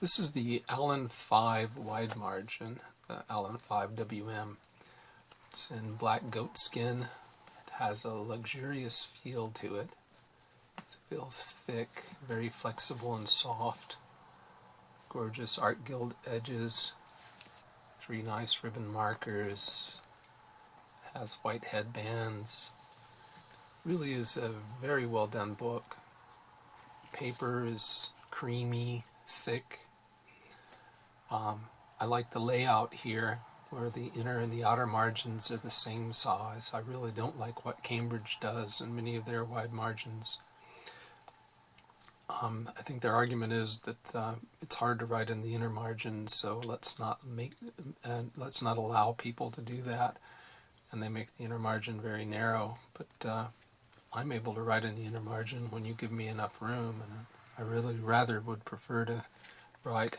This is the Allan 5 wide margin, the Allan 5WM. It's in black goatskin. It has a luxurious feel to it. It feels thick, very flexible and soft. Gorgeous art gilt edges. 3 nice ribbon markers. It has white headbands. Really is a very well done book. Paper is creamy, thick. I like the layout here where the inner and the outer margins are the same size. I really don't like what Cambridge does in many of their wide margins. I think their argument is that it's hard to write in the inner margins, so let's not allow people to do that, and they make the inner margin very narrow. But I'm able to write in the inner margin when you give me enough room, and I really rather would prefer to write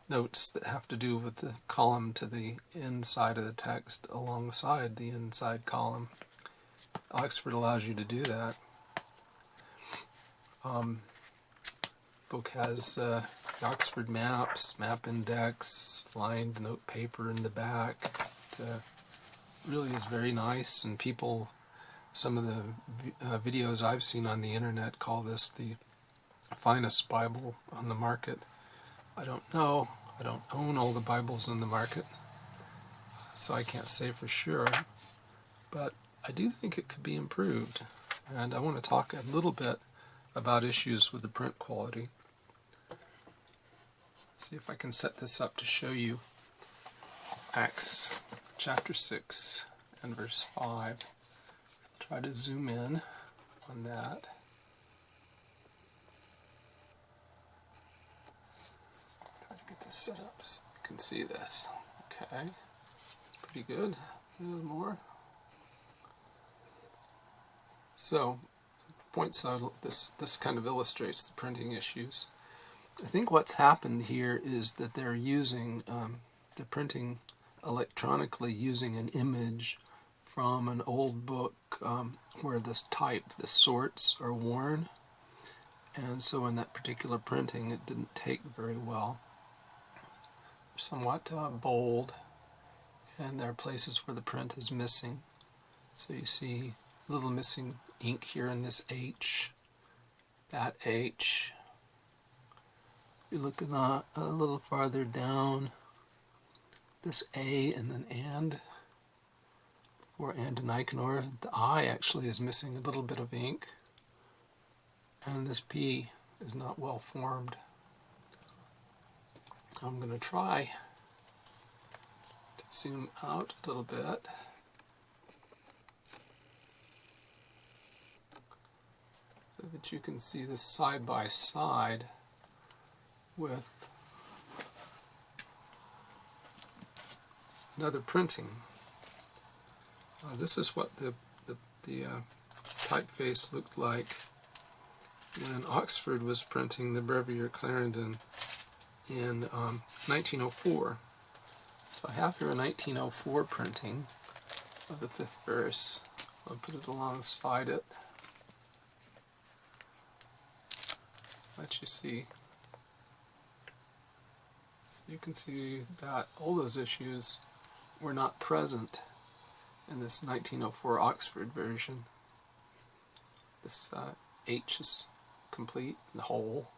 notes that have to do with the column to the inside of the text alongside the inside column. Oxford allows you to do that. Book has the Oxford maps, map index, lined note paper in the back. It really is very nice, and people, some of the videos I've seen on the internet call this the finest Bible on the market. I don't know. I don't own all the Bibles on the market, so I can't say for sure, but I do think it could be improved, and I want to talk a little bit about issues with the print quality. See if I can set this up to show you Acts chapter 6 and verse 5. I'll try to zoom in on that. Get this set up so you can see this. Okay, it's pretty good. A little more. So, points out this kind of illustrates the printing issues. I think what's happened here is that they're using they're printing electronically using an image from an old book where this type, the sorts, are worn, and so in that particular printing it didn't take very well. Somewhat bold, and there are places where the print is missing. So you see a little missing ink here in this H, that H. You look at that a little farther down, this A and then and, or and and Nicanor. The I actually is missing a little bit of ink, and this P is not well formed. I'm going to try to zoom out a little bit. So that you can see this side by side with another printing. This is what the typeface looked like when Oxford was printing the Brevier Clarendon in 1904. So I have here a 1904 printing of the 5th verse. I'll put it alongside it. Let you see. So you can see that all those issues were not present in this 1904 Oxford version. This H is complete and whole.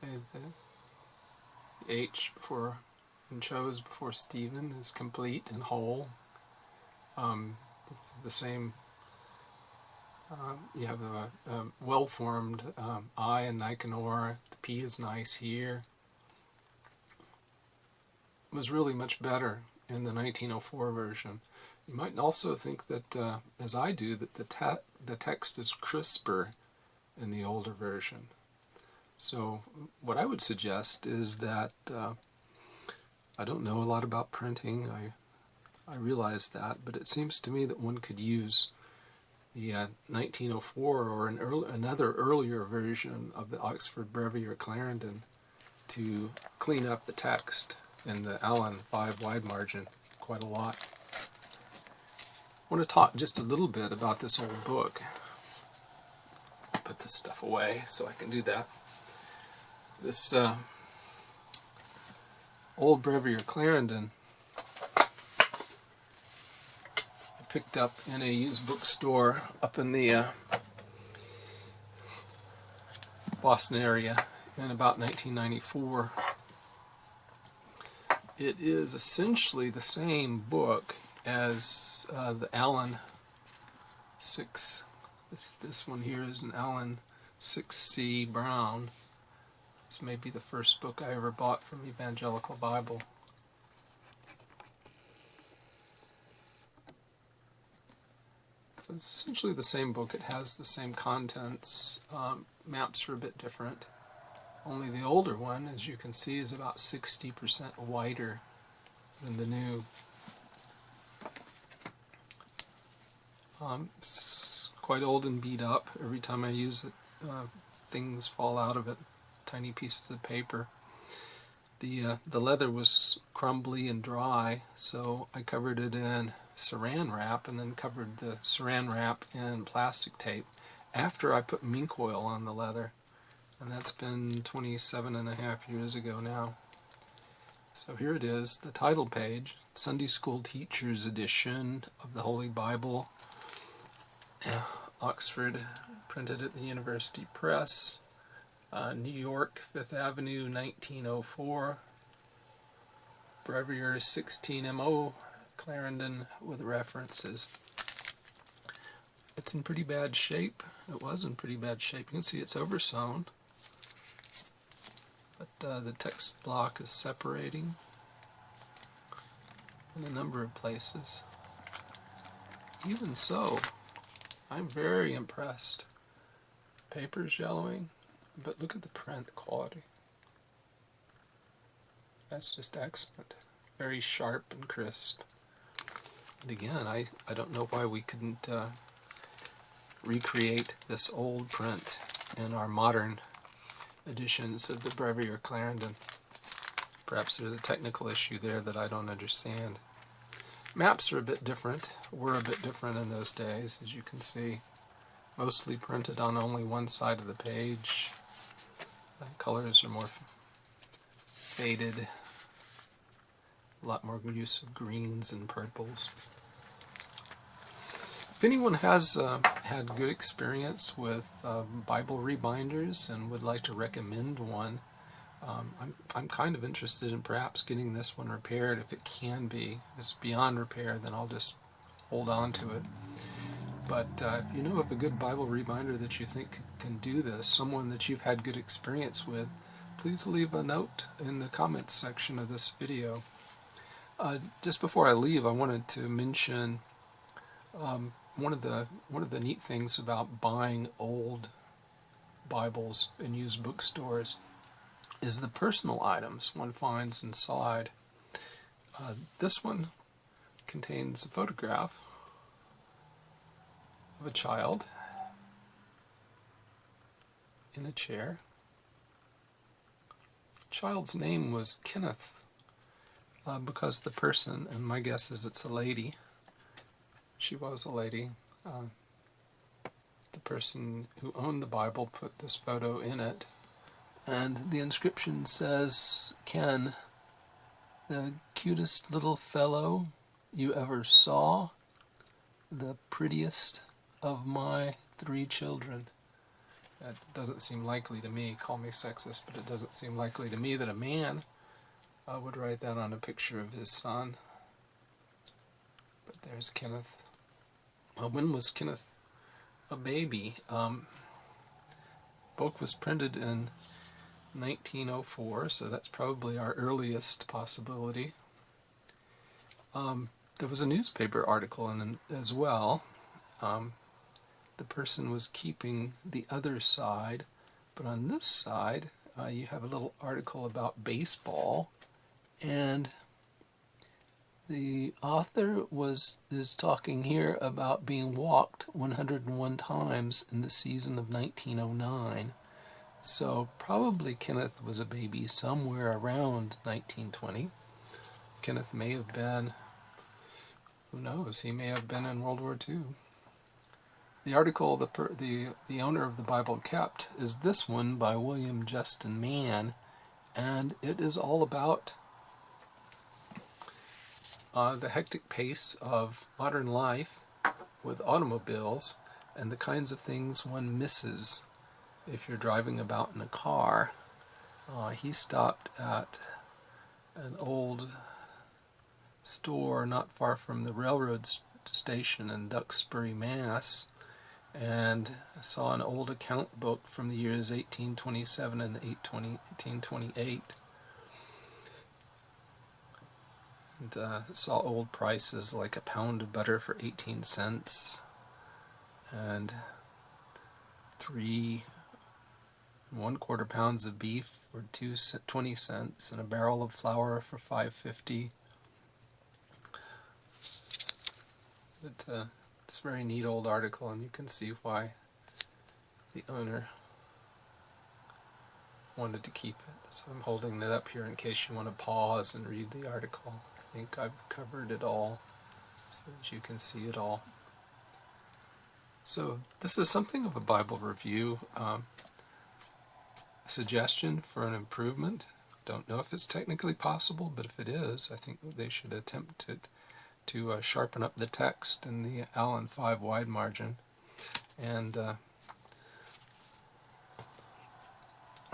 And the H before and chose before Stephen is complete and whole. The same, you have a well-formed I and Nicanor. The P is nice here. It was really much better in the 1904 version. You might also think that, as I do, that the text is crisper in the older version. So what I would suggest is that I don't know a lot about printing. I realize that, but it seems to me that one could use the 1904 or another earlier version of the Oxford Brevier Clarendon to clean up the text in the Allan 5 wide margin quite a lot. I want to talk just a little bit about this old book. Put this stuff away so I can do that. This Old Brevier Clarendon I picked up in a used bookstore up in the Boston area in about 1994. It is essentially the same book as the Allan 6. This one here is an Allan 6C Brown. This may be the first book I ever bought from Evangelical Bible. So it's essentially the same book. It has the same contents. Maps are a bit different. Only the older one, as you can see, is about 60% wider than the new. It's quite old and beat up. Every time I use it, things fall out of it, tiny pieces of paper. The leather was crumbly and dry, so I covered it in saran wrap and then covered the saran wrap in plastic tape after I put mink oil on the leather. And that's been 27.5 years ago now. So here it is, the title page, Sunday School Teacher's Edition of the Holy Bible. Oxford, printed at the University Press. New York, 5th Avenue, 1904. Brevier 16MO, Clarendon, with references. It's in pretty bad shape. It was in pretty bad shape. You can see it's oversewn. But the text block is separating in a number of places. Even so, I'm very impressed. The paper's yellowing, but look at the print quality. That's just excellent. Very sharp and crisp. And again, I don't know why we couldn't recreate this old print in our modern editions of the Brevier Clarendon. Perhaps there's a technical issue there that I don't understand. Maps are a bit different, were a bit different in those days, as you can see. Mostly printed on only one side of the page. The colors are more faded. A lot more use of greens and purples. If anyone has had good experience with Bible rebinders and would like to recommend one, I'm kind of interested in perhaps getting this one repaired if it can be. If it's beyond repair, then I'll just hold on to it. But if you know of a good Bible rebinder that you think can do this, someone that you've had good experience with, please leave a note in the comments section of this video. Just before I leave, I wanted to mention one of the neat things about buying old Bibles in used bookstores is the personal items one finds inside. This one contains a photograph of a child in a chair. The child's name was Kenneth, because the person, and my guess is it's a lady, she was a lady, the person who owned the Bible put this photo in it, and the inscription says, Ken, the cutest little fellow you ever saw, the prettiest of my 3 children. That doesn't seem likely to me. Call me sexist, but it doesn't seem likely to me that a man would write that on a picture of his son. But there's Kenneth. When was Kenneth a baby? Book was printed in 1904, so that's probably our earliest possibility. There was a newspaper article in as well. The person was keeping the other side, but on this side you have a little article about baseball, and the author is talking here about being walked 101 times in the season of 1909. So probably Kenneth was a baby somewhere around 1920. Kenneth may have been, who knows, he may have been in World War II. The article the owner of the Bible kept is this one by William Justin Mann, and it is all about the hectic pace of modern life with automobiles and the kinds of things one misses if you're driving about in a car. He stopped at an old store not far from the railroad station in Duxbury, Mass., and saw an old account book from the years 1827 and 1828. And saw old prices like a pound of butter for 18 cents and 3 1/4 pounds of beef for 20 cents and a barrel of flour for $5.50. It's a very neat old article, and you can see why the owner wanted to keep it. So I'm holding it up here in case you want to pause and read the article. I think I've covered it all so that you can see it all. So this is something of a Bible review. A suggestion for an improvement. Don't know if it's technically possible, but if it is, I think they should attempt to sharpen up the text in the Allan 5 wide margin. And a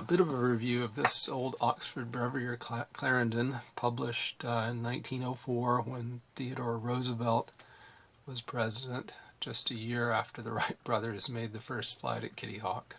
bit of a review of this old Oxford Brevier Clarendon, published in 1904 when Theodore Roosevelt was president, just a year after the Wright brothers made the first flight at Kitty Hawk.